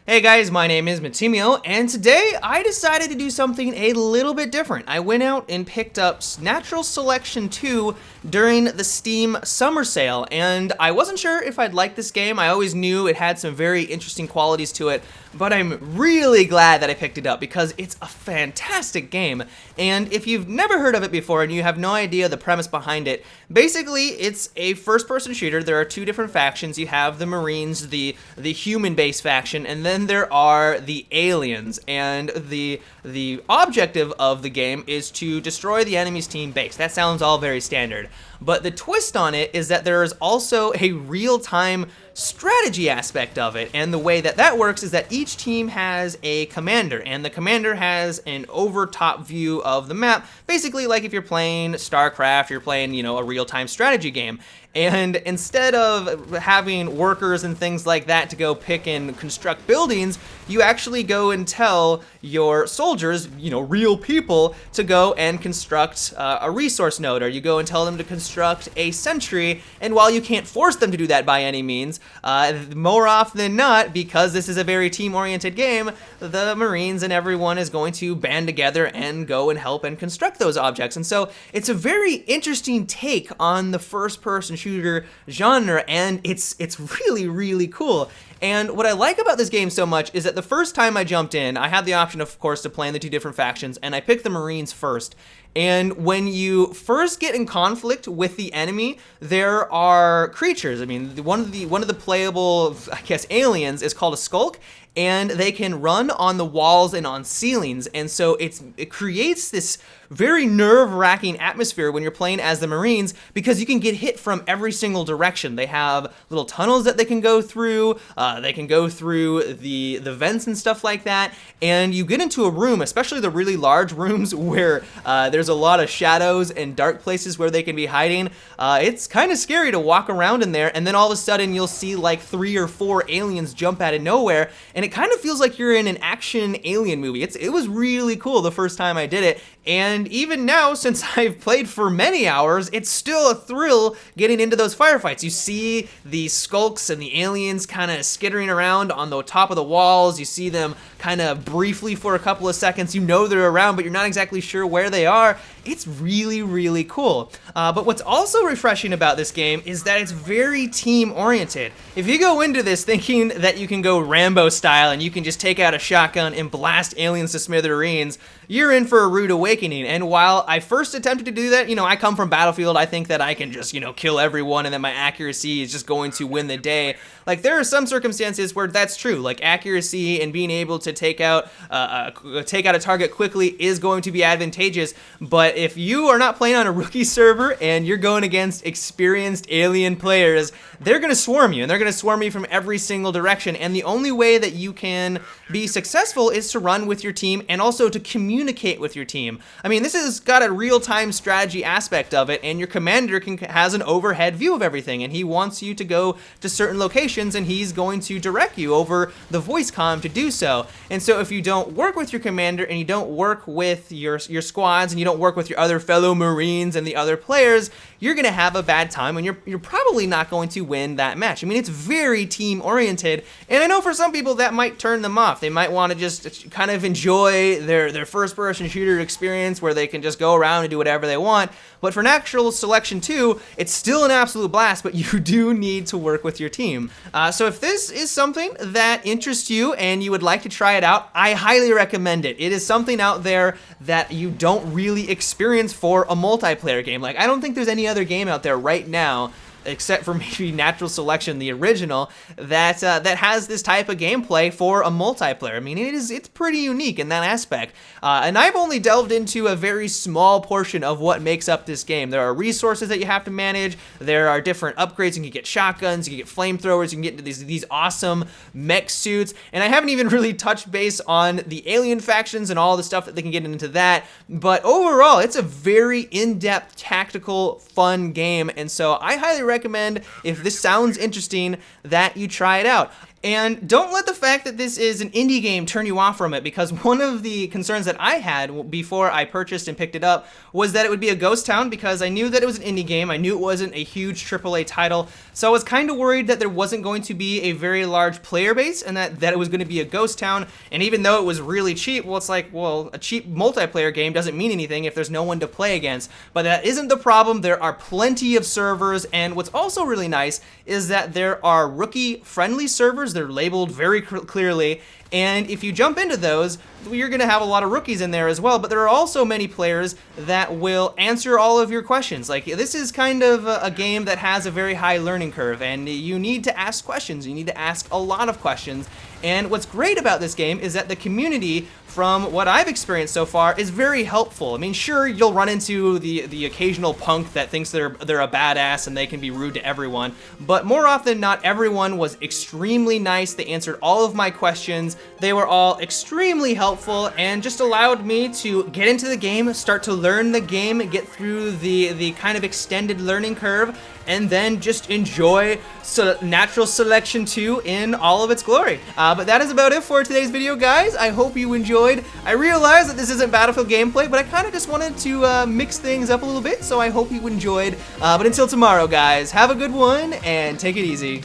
Hey guys, my name is Matimio, and today I decided to do something a little bit different. I went out and picked up Natural Selection 2 during the Steam Summer Sale, and I wasn't sure if I'd like this game. I always knew it had some very interesting qualities to it, but I'm really glad that I picked it up because it's a fantastic game. And if you've never heard of it before and you have no idea the premise behind it, basically it's a first-person shooter. There are two different factions. You have the Marines, the human-based faction, and then there are the aliens. And the objective of the game is to destroy the enemy's team base. That sounds all very standard. But the twist on it is that there is also a real-time strategy aspect of it, and the way that that works is that each team has a commander, and the commander has an over-top view of the map, basically like if you're playing StarCraft, you're playing, a real-time strategy game. And instead of having workers and things like that to go pick and construct buildings, you actually go and tell your soldiers, real people, to go and construct a resource node, or you go and tell them to construct a sentry. And while you can't force them to do that by any means, more often than not, because this is a very team-oriented game, the Marines and everyone is going to band together and go and help and construct those objects. And so it's a very interesting take on the first-person shooter genre, and it's really, really cool. And what I like about this game so much is that the first time I jumped in, I had the option, of course, to play in the two different factions, and I picked the Marines first. And when you first get in conflict with the enemy, there are creatures. I mean, one of the playable, aliens is called a skulk, and they can run on the walls and on ceilings. And so it creates this very nerve-wracking atmosphere when you're playing as the Marines, because you can get hit from every single direction. They have little tunnels that they can go through. They can go through the vents and stuff like that. And you get into a room, especially the really large rooms where there's a lot of shadows and dark places where they can be hiding. It's kind of scary to walk around in there, and then all of a sudden you'll see like 3 or 4 aliens jump out of nowhere, and it kind of feels like you're in an action alien movie. It was really cool the first time I did it, and even now, since I've played for many hours, it's still a thrill getting into those firefights. You see the skulks and the aliens kind of skittering around on the top of the walls. You see them kind of briefly for a couple of seconds. You know they're around, but you're not exactly sure where they are. It's really, really cool. But what's also refreshing about this game is that it's very team-oriented. If you go into this thinking that you can go Rambo style and you can just take out a shotgun and blast aliens to smithereens, you're in for a rude awakening. And while I first attempted to do that, I come from Battlefield, I think that I can just, kill everyone and that my accuracy is just going to win the day. Like, there are some circumstances where that's true. Like, accuracy and being able to take out a target quickly is going to be advantageous. But if you are not playing on a rookie server and you're going against experienced alien players, they're going to swarm you, and they're going to swarm you from every single direction. And the only way that you can be successful is to run with your team and also to communicate with your team. I mean, this has got a real-time strategy aspect of it, and your commander has an overhead view of everything, and he wants you to go to certain locations, and he's going to direct you over the voice comm to do so. And so if you don't work with your commander, and you don't work with your squads, and you don't work with your other fellow Marines and the other players, you're going to have a bad time, and you're probably not going to win that match. I mean, it's very team-oriented, and I know for some people that might turn them off. They might want to just kind of enjoy their first-person shooter experience where they can just go around and do whatever they want. But for Natural Selection 2, it's still an absolute blast, but you do need to work with your team. So if this is something that interests you and you would like to try it out, I highly recommend it. It is something out there that you don't really experience for a multiplayer game. Like, I don't think there's any other game out there right now, except for maybe Natural Selection, the original, that has this type of gameplay for a multiplayer. I mean, it's pretty unique in that aspect. And I've only delved into a very small portion of what makes up this game. There are resources that you have to manage. There are different upgrades. You can get shotguns, you can get flamethrowers, you can get into these awesome mech suits. And I haven't even really touched base on the alien factions and all the stuff that they can get into that. But overall, it's a very in-depth, tactical, fun game. And so I highly recommend, if this sounds interesting, that you try it out. And don't let the fact that this is an indie game turn you off from it, because one of the concerns that I had before I purchased and picked it up was that it would be a ghost town, because I knew that it was an indie game. I knew it wasn't a huge AAA title, so I was kind of worried that there wasn't going to be a very large player base and that it was going to be a ghost town. And even though it was really cheap, well, it's like, well, a cheap multiplayer game doesn't mean anything if there's no one to play against. But that isn't the problem. There are plenty of servers, and what's also really nice is that there are rookie-friendly servers. They're labeled very clearly, and if you jump into those, you're going to have a lot of rookies in there as well, but there are also many players that will answer all of your questions. Like, this is kind of a game that has a very high learning curve, and you need to ask questions. You need to ask a lot of questions. And what's great about this game is that the community, from what I've experienced so far, is very helpful. I mean, sure, you'll run into the occasional punk that thinks they're a badass and they can be rude to everyone, but more often than not, everyone was extremely nice. They answered all of my questions. They were all extremely helpful and just allowed me to get into the game, start to learn the game, get through the kind of extended learning curve, and then just enjoy Natural Selection 2 in all of its glory. But that is about it for today's video, guys. I hope you enjoyed. I realize that this isn't Battlefield gameplay, but I kind of just wanted to mix things up a little bit, so I hope you enjoyed. But until tomorrow, guys, have a good one, and take it easy.